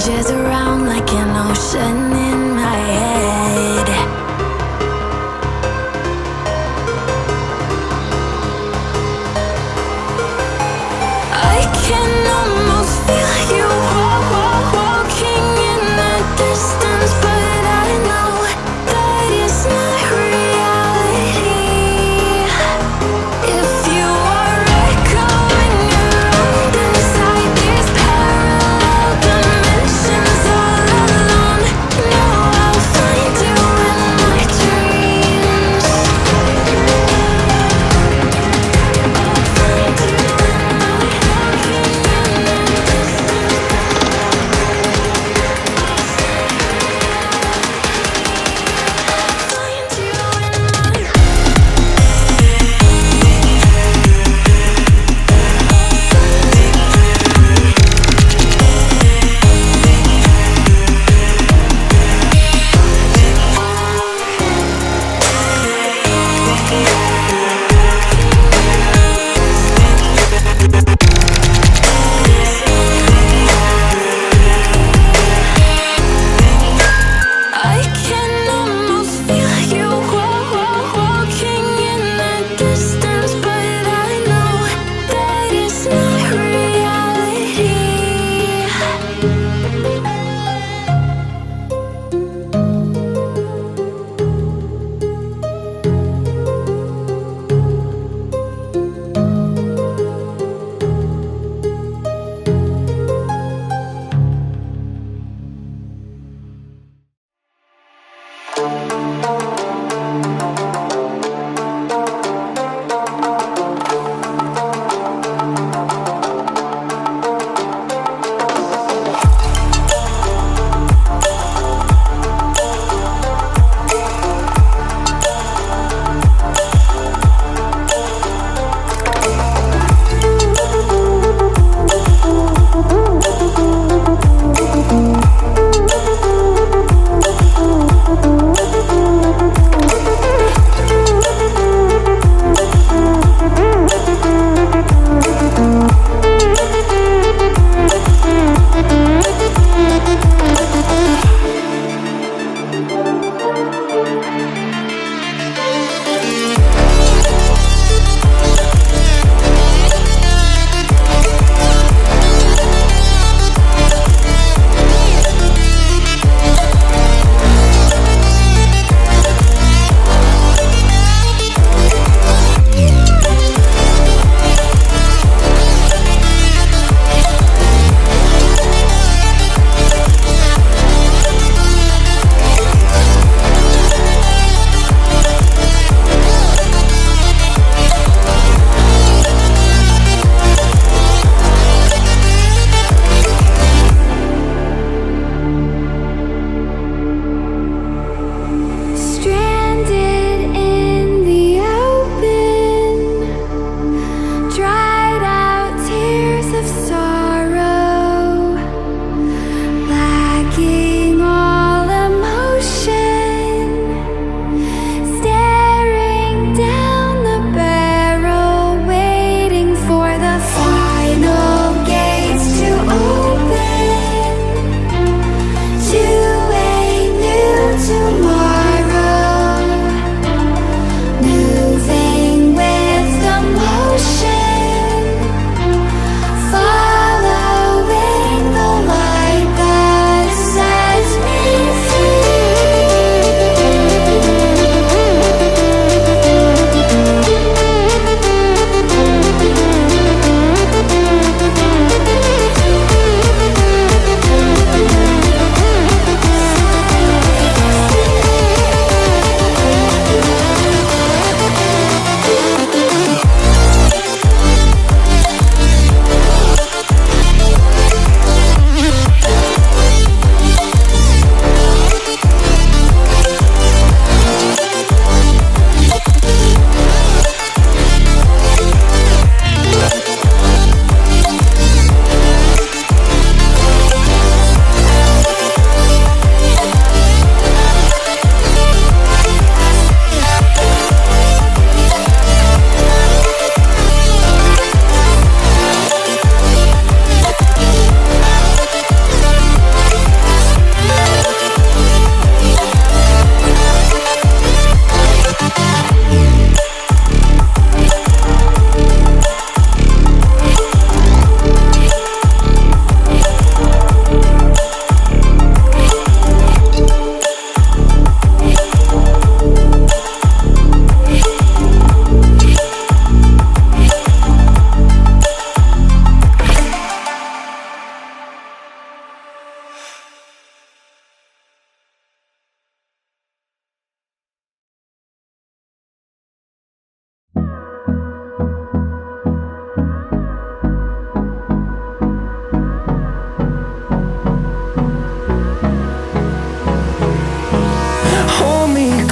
Images around like an ocean in my head. I can almost feel you walking in the distance, but I know that it's not reality. If you are echoing around inside these parallel dimensions all alone,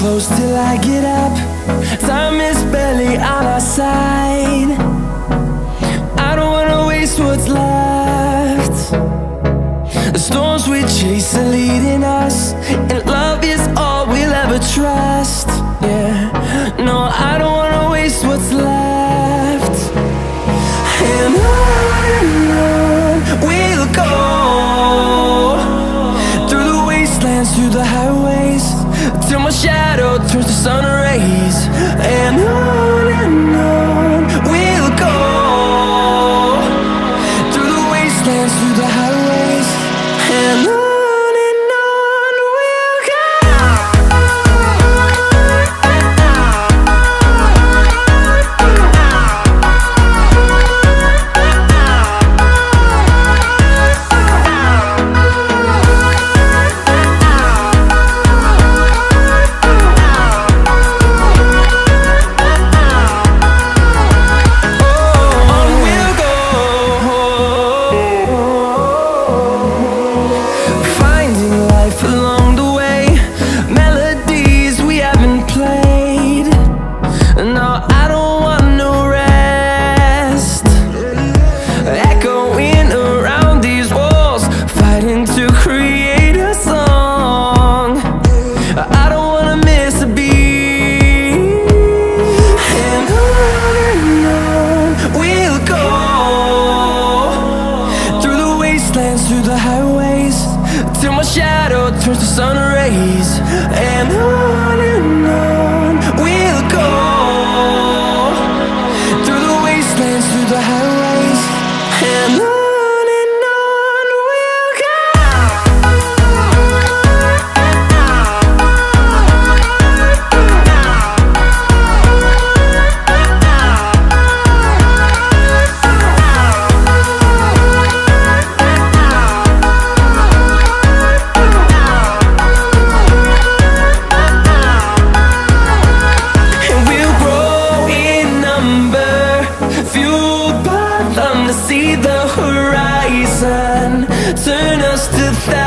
close till I get up. Time is barely on our side. I don't wanna waste what's left. The storms we chase are leading us, and love is all we'll ever trust. Yeah, no, I don't wanna waste what's left. And on we'll go, through the wastelands, through the highways, till my shadow turns to sun rays. And on we'll go, through the wastelands, through the highways, and on we'll go. Through the highways, till my shadow turns to sun rays. And on we'll go, through the wastelands, through the highways, and on we'll go. See the horizon, turn us to thousands.